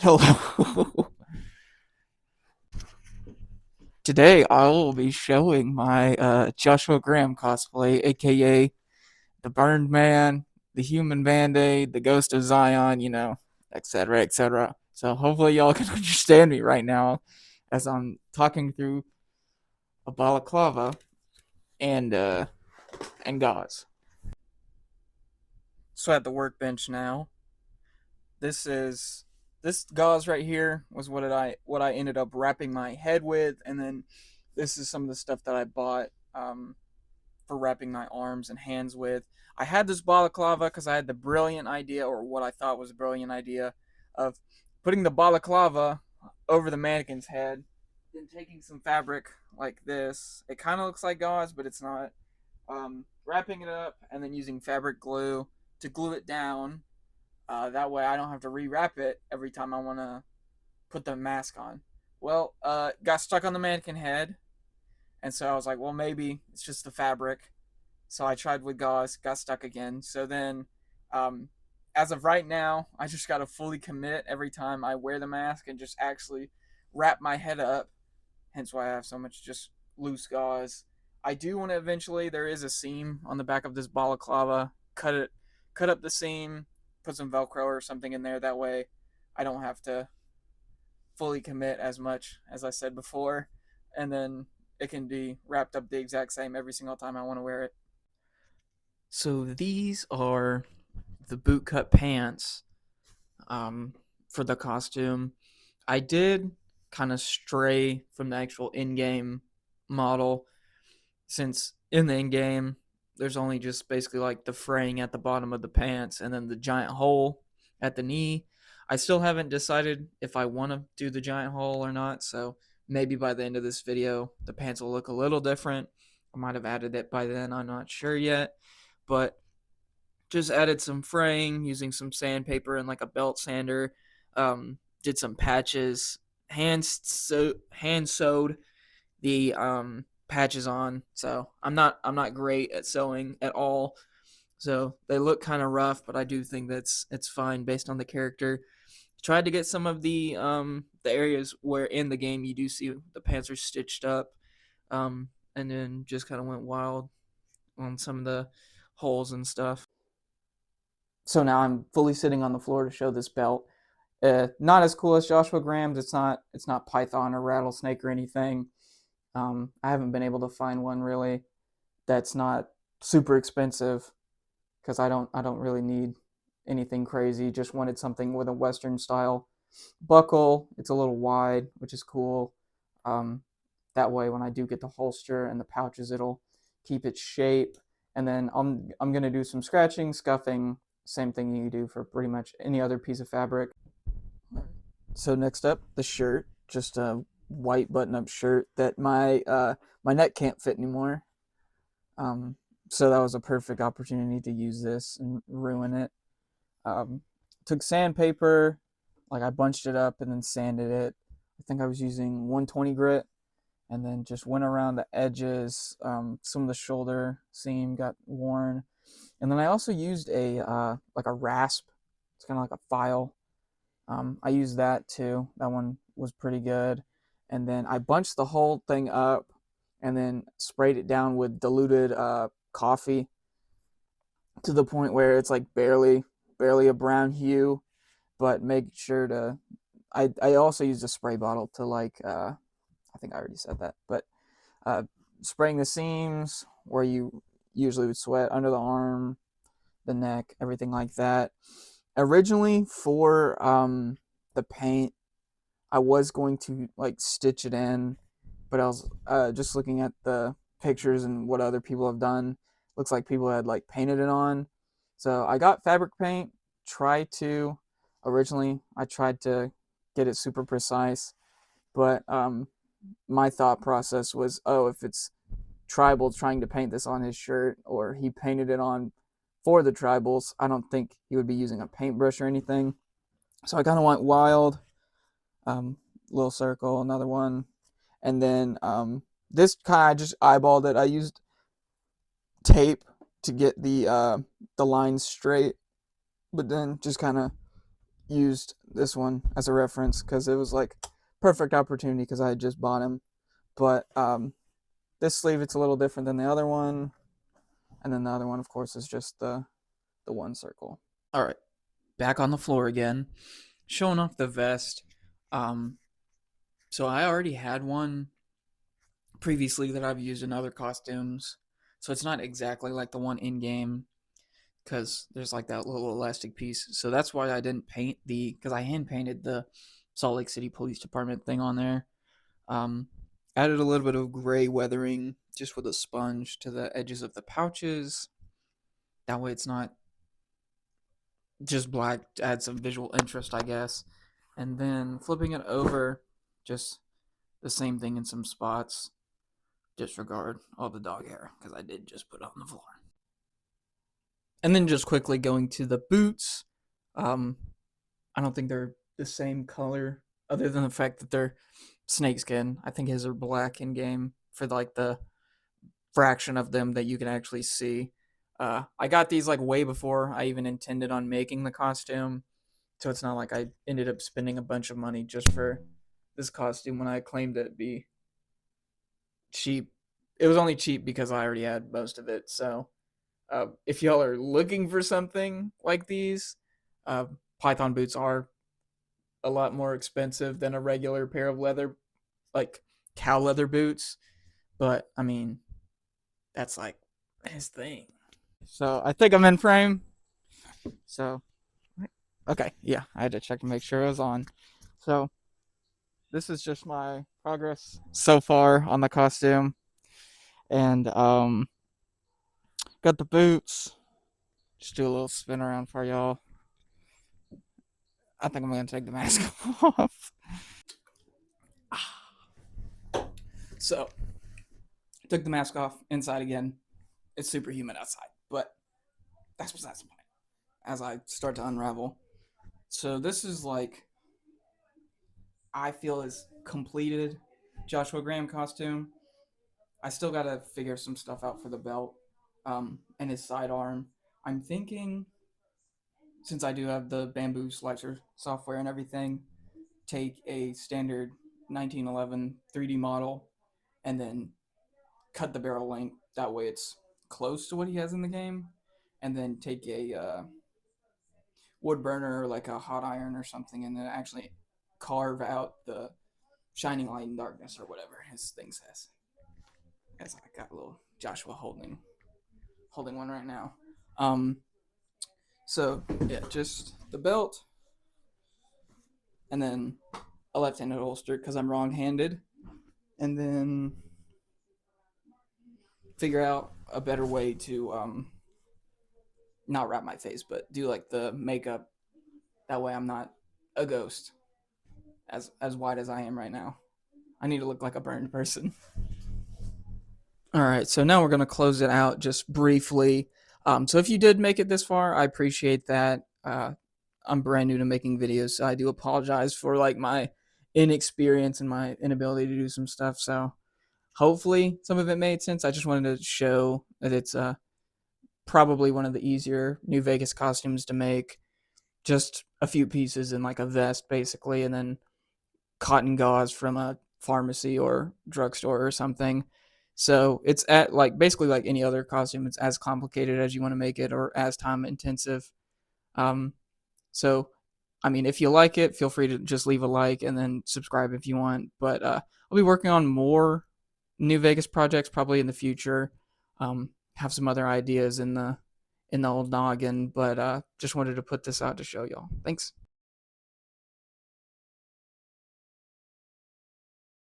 Hello. Today I will be showing my Joshua Graham cosplay, aka the Burned Man, the Human Band-Aid, the Ghost of Zion, etc., etc. So hopefully y'all can understand me right now as I'm talking through a balaclava and gauze. So at the workbench now. This is this gauze right here was what I ended up wrapping my head with, and then this is some of the stuff that I bought for wrapping my arms and hands with. I had this balaclava because I had the brilliant idea, or what I thought was a brilliant idea, of putting the balaclava over the mannequin's head, then taking some fabric like this. It kind of looks like gauze, but it's not. Wrapping it up and then using fabric glue to glue it down. That way I don't have to rewrap it every time I want to put the mask on. Well, got stuck on the mannequin head, and so I was like, well, maybe it's just the fabric. So I tried with gauze, got stuck again. So then, um, as of right now, I just got to fully commit every time I wear the mask and just actually wrap my head up. Hence why I have so much just loose gauze. I do want to eventually. There is a seam on the back of this balaclava. Cut up the seam, put some Velcro or something in there. That way, I don't have to fully commit as much as I said before, and then it can be wrapped up the exact same every single time I want to wear it. So these are the bootcut pants for the costume. I did kind of stray from the actual in-game model, since in the in-game there's only just basically like the fraying at the bottom of the pants and then the giant hole at the knee. I still haven't decided if I want to do the giant hole or not, so maybe by the end of this video the pants will look a little different. I might have added it by then, I'm not sure yet, but just added some fraying using some sandpaper and like a belt sander. Did some patches, hand sewed the patches on. So I'm not great at sewing at all. So they look kind of rough, but I do think it's fine based on the character. Tried to get some of the areas where in the game you do see the pants are stitched up, and then just kind of went wild on some of the holes and stuff. So now I'm fully sitting on the floor to show this belt. Not as cool as Joshua Graham's. It's not Python or Rattlesnake or anything. I haven't been able to find one really that's not super expensive because I don't really need anything crazy. Just wanted something with a Western style buckle. It's a little wide, which is cool. Um, that way, when I do get the holster and the pouches, it'll keep its shape. And then I'm gonna do some scratching, scuffing, same thing you do for pretty much any other piece of fabric. So next up, the shirt, just a white button-up shirt that my neck can't fit anymore. Um, so that was a perfect opportunity to use this and ruin it. Um, Took sandpaper, like I bunched it up and then sanded it. I think I was using 120 grit, and then just went around the edges. Some of the shoulder seam got worn, and then I also used a like a rasp. It's kind of like a file. I used that too. That one was pretty good. And then I bunched the whole thing up and then sprayed it down with diluted coffee to the point where it's like barely a brown hue, but make sure to. I also used a spray bottle to like I think I already said that, but uh, spraying the seams where you usually would sweat under the arm, the neck, everything like that. Originally for the paint, I was going to like stitch it in, but I was just looking at the pictures and what other people have done. Looks like people had like painted it on. So I got fabric paint. I tried to get it super precise, but my thought process was, oh, if it's Tribal trying to paint this on his shirt, or he painted it on for the Tribals, I don't think he would be using a paintbrush or anything. So I kind of went wild. Um, Little circle, another one, and then this kind of just eyeballed it. I used tape to get the lines straight, but then just kind of used this one as a reference because it was like perfect opportunity because I had just bought him. But this sleeve, it's a little different than the other one, and then the other one, of course, is just the one circle. All right, back on the floor again, showing off the vest. Um, so I already had one previously that I've used in other costumes, so it's not exactly like the one in game because there's like that little elastic piece. So that's why I didn't paint because I hand painted the Salt Lake City Police Department thing on there. Um, Added a little bit of gray weathering just with a sponge to the edges of the pouches. That way it's not just black to add some visual interest, I guess. And then flipping it over, just the same thing in some spots. Disregard all the dog hair because I did just put it on the floor. And then just quickly going to the boots. Um, I don't think they're the same color, other than the fact that they're snakeskin. I think his are black in game for like the fraction of them that you can actually see. I got these like way before I even intended on making the costume, so it's not like I ended up spending a bunch of money just for this costume when I claimed it'd be cheap. It was only cheap because I already had most of it. So if y'all are looking for something like these, uh, Python boots are a lot more expensive than a regular pair of leather, like cow leather boots. But I mean, that's like his thing. So I think I'm in frame. So okay, yeah, I had to check to make sure it was on. So this is just my progress so far on the costume, and got the boots. Just do a little spin around for y'all. I think I'm gonna take the mask off. So took the mask off inside again. It's super humid outside, but that's besides the point. As I start to unravel, so this is like I feel is completed Joshua Graham costume. I still gotta figure some stuff out for the belt, and his sidearm. I'm thinking, since I do have the bamboo slicer software and everything, take a standard 1911 3D model and then cut the barrel length. That way it's close to what he has in the game. And then take a wood burner or like a hot iron or something and then actually carve out the shining light and darkness or whatever his thing says. As I got a little Joshua holding one right now. Um, so yeah, just the belt, and then a left-handed holster because I'm wrong-handed, and then figure out a better way to not wrap my face, but do like the makeup. That way, I'm not a ghost as white as I am right now. I need to look like a burned person. All right, so now we're gonna close it out just briefly. So if you did make it this far, I appreciate that. I'm brand new to making videos, so I do apologize for like my inexperience and my inability to do some stuff. So hopefully some of it made sense. I just wanted to show that it's probably one of the easier New Vegas costumes to make. Just a few pieces and like a vest basically, and then cotton gauze from a pharmacy or drugstore or something. So it's at like basically like any other costume. It's as complicated as you want to make it or as time intensive. Um, so I mean, if you like it, feel free to just leave a like and then subscribe if you want. But I'll be working on more New Vegas projects probably in the future. Have some other ideas in the old noggin, but just wanted to put this out to show y'all. Thanks.